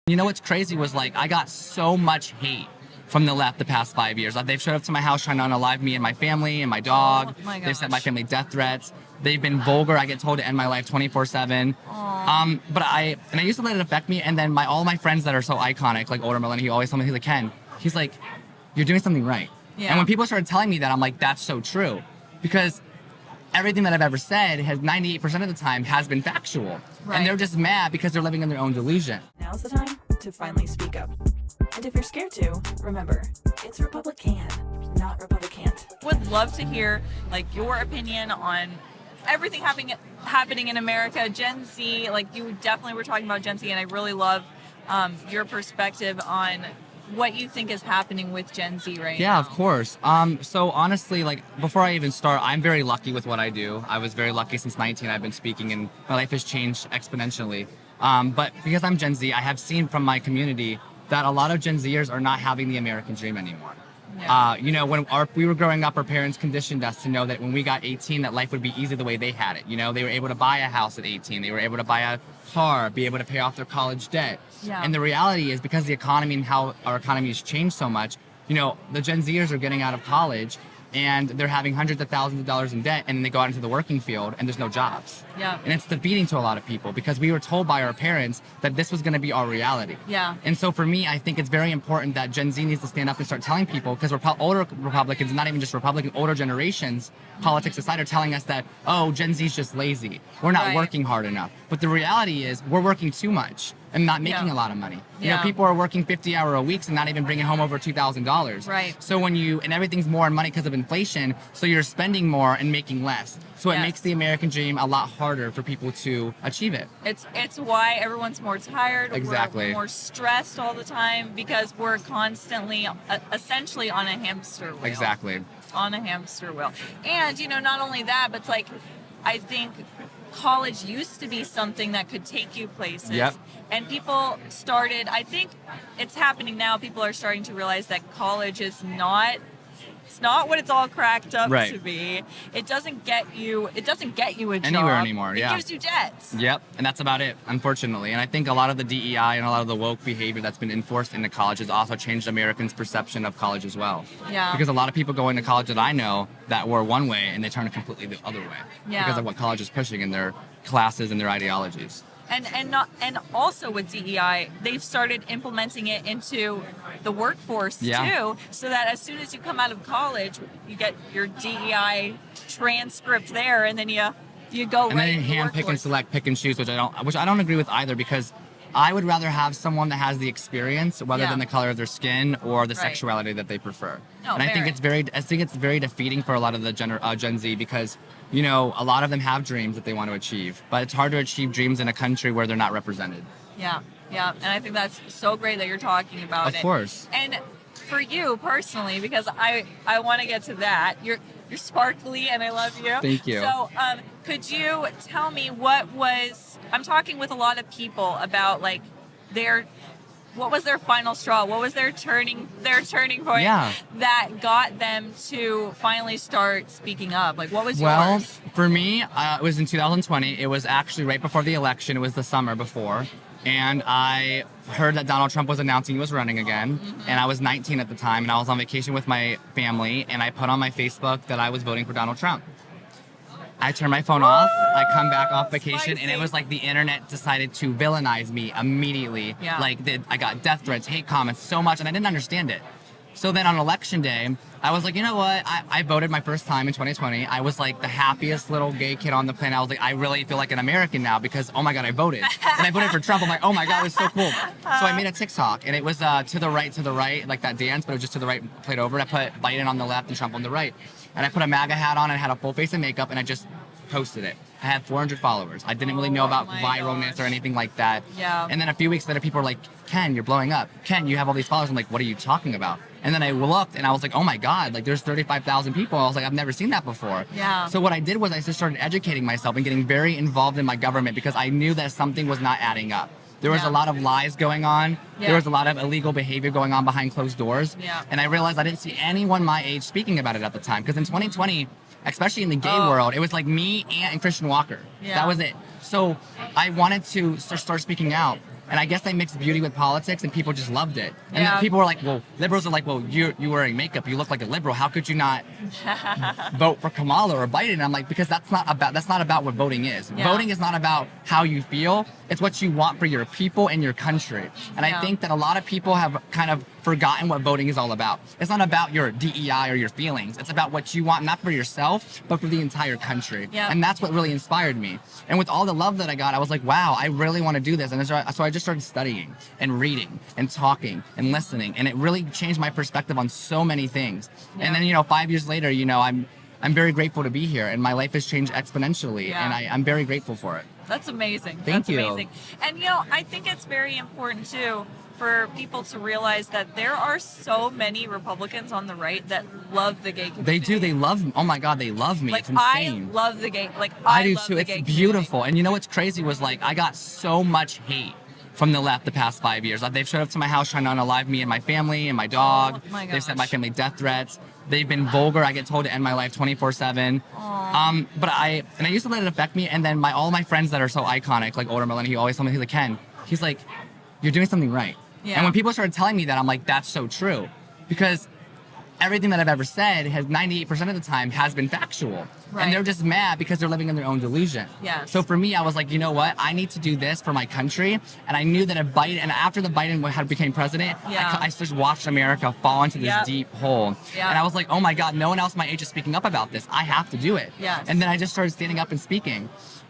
You know what's crazy was like I got so much hate from the left the past 5 years. Like, they've showed up to my house trying to unalive me and my family and my dog. Oh my They've sent gosh. my family death threats. They've been vulgar. I get told to end my life 24/7. But I used to let it affect me. And then all my friends that are so iconic, like older millennial, he always tell me, he's like, Ken, he's like, you're doing something right. Yeah. And when people started telling me that, I'm like, that's so true, because everything that I've ever said has 98% of the time has been factual. Right. And they're just mad because they're living in their own delusion. Now's the time to finally speak up. And if you're scared to, remember, it's Republican, not Republicant. Would love to hear like your opinion on everything happening in America. Gen Z, like you definitely were talking about Gen Z, and I really love your perspective on what you think is happening with Gen Z right now. Yeah, of course. So honestly, like before I even start, I'm very lucky with what I do. I was very lucky since 19. I've been speaking, and my life has changed exponentially. But because I'm Gen Z, I have seen from my community that a lot of Gen Zers are not having the American dream anymore. Yeah. You know, when we were growing up, our parents conditioned us to know that when we got 18, that life would be easy the way they had it. You know, they were able to buy a house at 18. They were able to buy a car, be able to pay off their college debt. Yeah. And the reality is, because the economy and how our economy has changed so much, you know, the Gen Zers are getting out of college and they're having hundreds of thousands of dollars in debt, and then they go out into the working field and there's no jobs. Yeah. And it's defeating to a lot of people, because we were told by our parents that this was going to be our reality. Yeah. And so for me, I think it's very important that Gen Z needs to stand up and start telling people, because older Republicans, not even just Republicans, older generations, politics aside, are telling us that, oh, Gen Z's just lazy. We're not Right. working hard enough. But the reality is we're working too much and not making Yeah. a lot of money. You know, Yeah. people are working 50-hour weeks and not even bringing home over $2,000. Right. So and everything's more in money because of inflation, so you're spending more and making less. So it Yes. makes the American dream a lot harder for people to achieve it. It's why everyone's more tired. Exactly. We're more stressed all the time because we're constantly, essentially, on a hamster wheel. Exactly. On a hamster wheel. And, you know, not only that, but it's like, I think college used to be something that could take you places. Yep. And people started, I think it's happening now, people are starting to realize that college is not, it's not what it's all cracked up Right. to be. It doesn't get you a job Anywhere anymore, yeah. It gives you debts. Yep, and that's about it, unfortunately. And I think a lot of the DEI and a lot of the woke behavior that's been enforced into college has also changed Americans' perception of college as well. Yeah. Because a lot of people go into college that I know that were one way, and they turn it completely the other way. Yeah. Because of what college is pushing in their classes and their ideologies. And also with DEI, they've started implementing it into the workforce Yeah. too, so that as soon as you come out of college, you get your DEI transcript there, and then you go And right then into the hand pick and workforce. select, pick and choose, which I don't agree with either, because I would rather have someone that has the experience rather Yeah. than the color of their skin or the Right. sexuality that they prefer. No, and I think it's very defeating for a lot of the Gen Z, because, you know, a lot of them have dreams that they want to achieve, but it's hard to achieve dreams in a country where they're not represented. Yeah, and I think that's so great that you're talking about it. Of course. And for you personally, because I want to get to that. You're sparkly, and I love you. Thank you. So, could you tell me I'm talking with a lot of people about like what was their final straw? What was their turning point Yeah. that got them to finally start speaking up? Like, what was Well, yours? for me, it was in 2020. It was actually right before the election. It was the summer before. And I heard that Donald Trump was announcing he was running again. Mm-hmm. And I was 19 at the time, and I was on vacation with my family, and I put on my Facebook that I was voting for Donald Trump. I turned my phone off. I come back off vacation, and it Spicy. was like the internet decided to villainize me immediately. Yeah. Like, I got death threats, hate comments, so much, and I didn't understand it. So then on election day, I was like, you know what? I voted my first time in 2020. I was like the happiest little gay kid on the planet. I was like, I really feel like an American now because, oh my God, I voted. And I voted for Trump. I'm like, oh my God, it was so cool. So I made a TikTok, and it was to the right, like that dance, but it was just to the right, played over. I put Biden on the left and Trump on the right. And I put a MAGA hat on and had a full face of makeup, and I just posted it. I had 400 followers. I didn't really know about my viralness gosh. or anything like that. Yeah. And then a few weeks later, people were like, Ken, you're blowing up. Ken, you have all these followers. I'm like, what are you talking about? And then I looked, and I was like, oh my God, like there's 35,000 people. I was like, I've never seen that before. Yeah. So what I did was I just started educating myself and getting very involved in my government, because I knew that something was not adding up. There was Yeah. a lot of lies going on. Yeah. There was a lot of illegal behavior going on behind closed doors. Yeah. And I realized I didn't see anyone my age speaking about it at the time. Because in 2020, especially in the gay Oh. world, it was like me and Christian Walker. Yeah. That was it. So I wanted to start speaking out. And I guess they mixed beauty with politics, and people just loved it. And Yeah. then people were like, well, liberals are like, well, you wearing makeup, you look like a liberal. How could you not vote for Kamala or Biden? And I'm like, because that's not about what voting is. Yeah. Voting is not about how you feel. It's what you want for your people and your country. And Yeah. I think that a lot of people have kind of forgotten what voting is all about. It's not about your DEI or your feelings. It's about what you want, not for yourself, but for the entire country. Yeah. And that's what really inspired me. And with all the love that I got, I was like, wow, I really want to do this. And so I just started studying and reading and talking and listening. And it really changed my perspective on so many things. Yeah. And then, 5 years later, I'm very grateful to be here, and my life has changed exponentially. Yeah. And I'm very grateful for it. That's amazing. Thank you. Amazing. And I think it's very important too for people to realize that there are so many Republicans on the right that love the gay community. They do. They love me. Oh my God, they love me. Like, It's insane. I love the gay. Like I do love too. the It's gay beautiful. And what's crazy was I got so much hate from the left the past 5 years. They've showed up to my house trying to unalive me and my family and my dog. Oh my They've sent gosh. my family death threats. They've been vulgar. I get told to end my life 24/7. But I used to let it affect me. And then all my friends that are so iconic, like older millennial, he always told me, he's like, Ken, he's like, you're doing something right. Yeah. And when people started telling me that, I'm like, that's so true. Because everything that I've ever said has 98% of the time has been factual. Right. And they're just mad because they're living in their own delusion. Yes. So for me, I was like, you know what? I need to do this for my country. And I knew that and after the Biden became president, Yeah. I just watched America fall into this Yep. deep hole. Yep. And I was like, oh my God, no one else my age is speaking up about this. I have to do it. Yes. And then I just started standing up and speaking.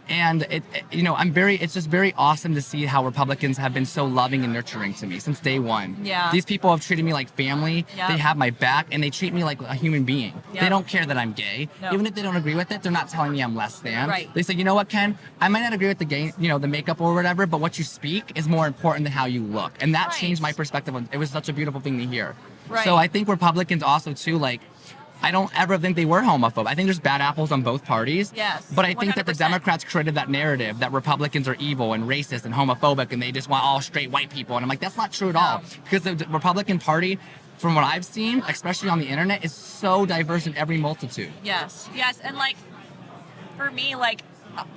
And it's just very awesome to see how Republicans have been so loving and nurturing to me since day one. Yeah. These people have treated me like family. Yep. They have my back, and they treat me like a human being. Yep. They don't care that I'm gay. No. Even if they don't agree with it, they're not telling me I'm less than. Right. They say, you know what, Ken? I might not agree with the gay, the makeup or whatever, but what you speak is more important than how you look. And that Right. changed my perspective. It was such a beautiful thing to hear. Right. So I think Republicans also too, I don't ever think they were homophobe. I think there's bad apples on both parties. Yes, But I think that the 100%. Democrats created that narrative that Republicans are evil and racist and homophobic and they just want all straight white people. And I'm like, that's not true at all. Because the Republican Party, from what I've seen, especially on the internet, is so diverse in every multitude. Yes. And for me,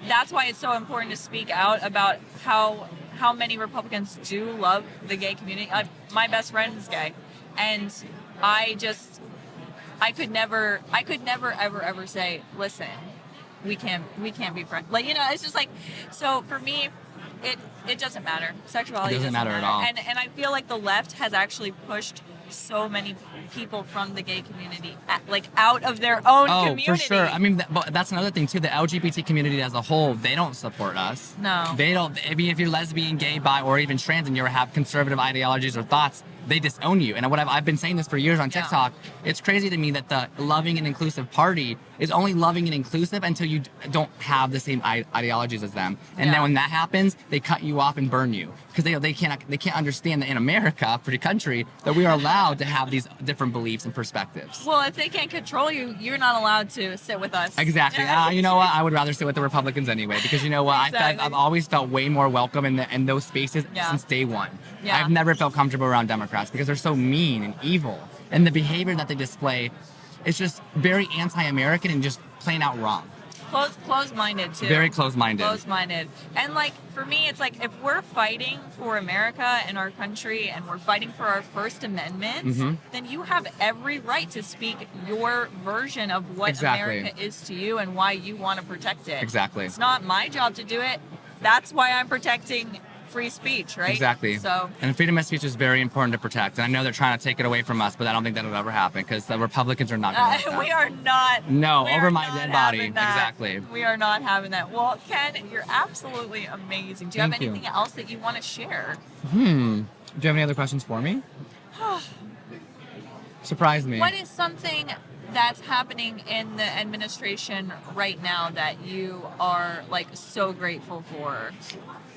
that's why it's so important to speak out about how many Republicans do love the gay community. My best friend is gay, and I could never ever say, listen, we can't be friends. It's just so for me, it doesn't matter. Sexuality It doesn't matter at all. And I feel like the left has actually pushed so many people from the gay community out of their own community. For sure. I mean, but that's another thing too. The LGBT community as a whole, they don't support us. No. They don't. I mean, if you're lesbian, gay, bi, or even trans, and you have conservative ideologies or thoughts, they disown you. And I've been saying this for years on TikTok. It's crazy to me that the loving and inclusive party is only loving and inclusive until you don't have the same ideologies as them. And then when that happens, they cut you off and burn you because they can't understand that in America, free country, that we are allowed to have these different beliefs and perspectives. Well, if they can't control you, you're not allowed to sit with us. Exactly. You know what? I would rather sit with the Republicans anyway because you know what? Exactly. I've always felt way more welcome in those spaces since day one. Yeah. I've never felt comfortable around Democrats because they're so mean and evil. And the behavior that they display is just very anti-American and just plain out wrong. Close-minded too. Very close-minded. Close-minded. And for me, it's if we're fighting for America and our country and we're fighting for our First Amendment, Mm-hmm. then you have every right to speak your version of what Exactly. America is to you and why you want to protect it. Exactly. It's not my job to do it. That's why I'm protecting free speech, right? Exactly. So And freedom of speech is very important to protect. And I know they're trying to take it away from us, but I don't think that'll ever happen because the Republicans are not going to let that. we are not. No, we over are my not dead body. having that. Exactly. We are not having that. Well, Ken, you're absolutely amazing. Do you have Thank you. anything else that you want to share? Do you have any other questions for me? Surprise me. What is something that's happening in the administration right now that you are so grateful for?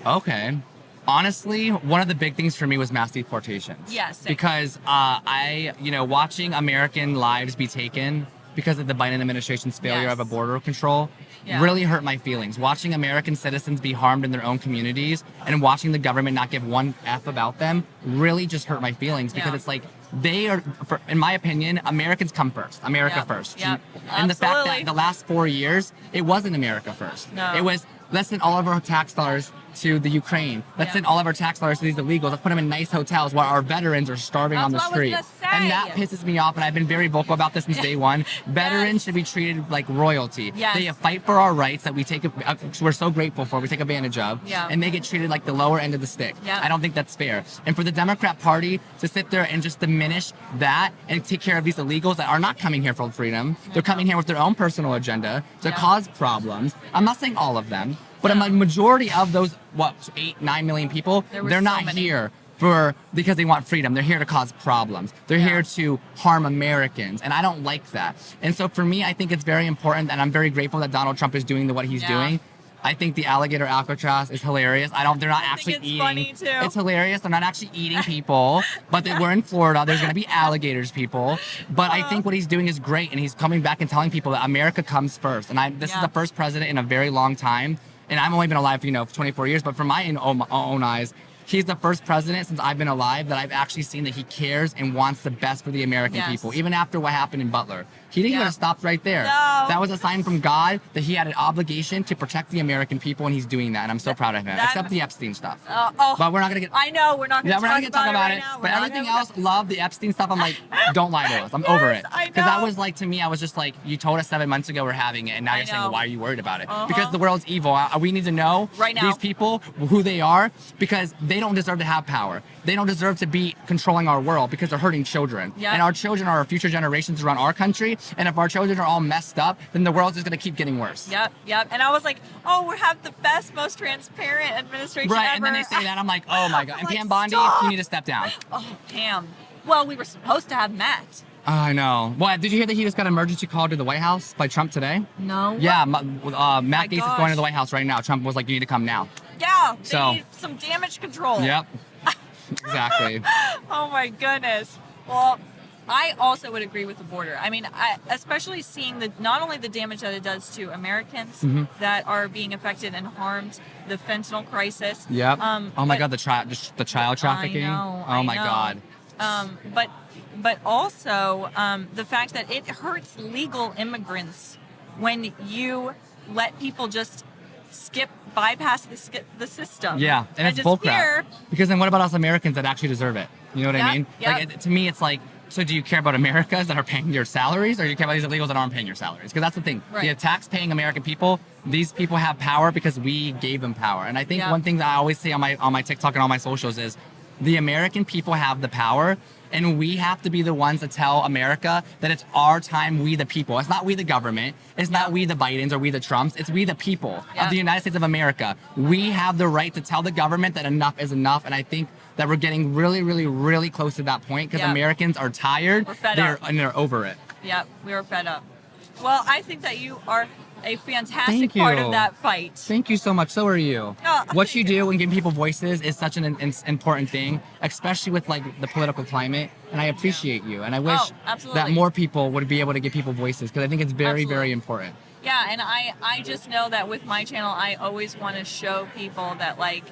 Okay. Honestly, one of the big things for me was mass deportations. Yes, same. Because watching American lives be taken because of the Biden administration's failure Yes. of a border control Yeah. really hurt my feelings. Watching American citizens be harmed in their own communities and watching the government not give one F about them really just hurt my feelings because Yeah. it's they are, in my opinion, Americans come first. America Yep. first. Yep. And the fact Absolutely. that the last 4 years, it wasn't America first. No. It was Let's send all of our tax dollars to the Ukraine. Let's send all of our tax dollars to these illegals. Let's put them in nice hotels while our veterans are starving on the street. And that pisses me off, and I've been very vocal about this since day one. Veterans should be treated like royalty. They fight for our rights that we take, we're so grateful for, we take advantage of, and they get treated like the lower end of the stick. I don't think that's fair. And for the Democrat Party to sit there and just diminish that and take care of these illegals that are not coming here for freedom, they're coming here with their own personal agenda to cause problems. I'm not saying all of them, but a majority of those, 8-9 million people, they're not here because they want freedom. They're here to cause problems. They're here to harm Americans, and I don't like that. And so for me, I think it's very important, and I'm very grateful that Donald Trump is doing what he's doing. I think the alligator Alcatraz is hilarious. They're not actually eating. Funny too. It's hilarious. They're not actually eating people, but we're in Florida. There's going to be alligators, people. But I think what he's doing is great, and he's coming back and telling people that America comes first. And this is the first president in a very long time, and I've only been alive for 24 years, but from my own eyes, he's the first president since I've been alive that I've actually seen that he cares and wants the best for the American people, even after what happened in Butler. He didn't even stop right there. No. That was a sign from God that he had an obligation to protect the American people, and he's doing that, and I'm so proud of him. Except the Epstein stuff. But we're not gonna get. I know we're not gonna talk about it right now. But everything else, love the Epstein stuff. I'm like, don't lie to us. I'm over it. Because that was like, to me, I was just like, you told us 7 months ago we're having it, and now you're saying, well, why are you worried about it? Because the world's evil. We need to know right now these people, who they are, because they don't deserve to have power. They don't deserve to be controlling our world because they're hurting children. And our children are our future generations to run our country. And if our children are all messed up, then the world's just gonna keep getting worse. Yep. And I was like, we have the best, most transparent administration ever. And then they say that, I'm like, oh my God. And Pam Bondi, you need to step down. Pam. Well, we were supposed to have Matt. I know. What, did you hear that he just got an emergency call to the White House by Trump today? No. Yeah, Matt Gaetz is going to the White House right now. Trump was like, you need to come now. Yeah, they need some damage control. Yep. Exactly. Oh my goodness. Well, I also would agree with the border. I mean, especially seeing not only the damage that it does to Americans that are being affected and harmed, the fentanyl crisis. Yep. Oh my God, the child trafficking. I know. My God. But also the fact that it hurts legal immigrants when you let people just bypass the system. Yeah, and it's bullcrap. Because then what about us Americans that actually deserve it? You know what I mean? Like, to me, it's like, so do you care about Americans that are paying your salaries, or do you care about these illegals that aren't paying your salaries? Because that's the thing. The tax-paying American people, these people have power because we gave them power. And I think one thing that I always say on my TikTok and all my socials is, the American people have the power, and we have to be the ones to tell America that it's our time, we the people. It's not we the government. It's not we the Bidens or we the Trumps. It's we the people of the United States of America. We have the right to tell the government that enough is enough, and I think that we're getting really, really, really close to that point because Americans are tired. We're fed up. And they're over it. Yep, we are fed up. Well, I think that you are a fantastic part of that fight. Thank you so much. So are you. What you do and giving people voices is such an important thing, especially with like the political climate. And I appreciate you. And I wish that more people would be able to give people voices because I think it's very, very important. Yeah, and I just know that with my channel, I always want to show people that, like,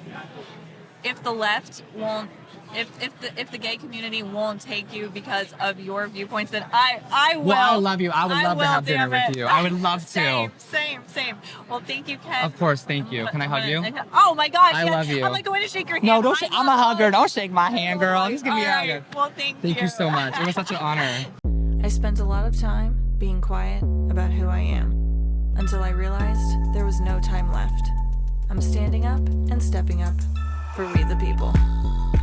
if the left won't, if the gay community won't take you because of your viewpoints, then I will. Well, I love you. I would love to have dinner with you. I would love to. Same. Well, thank you, Ken. Of course, thank you. Can I hug you? Oh my gosh, I love you. I'm like going to shake your hand. No, don't shake. I'm a hugger. Don't shake my hand, girl. Just give me a hug. Well, thank you so much. It was such an honor. I spent a lot of time being quiet about who I am until I realized there was no time left. I'm standing up and stepping up for we the people.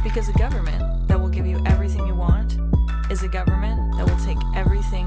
Because a government that will give you everything you want is a government that will take everything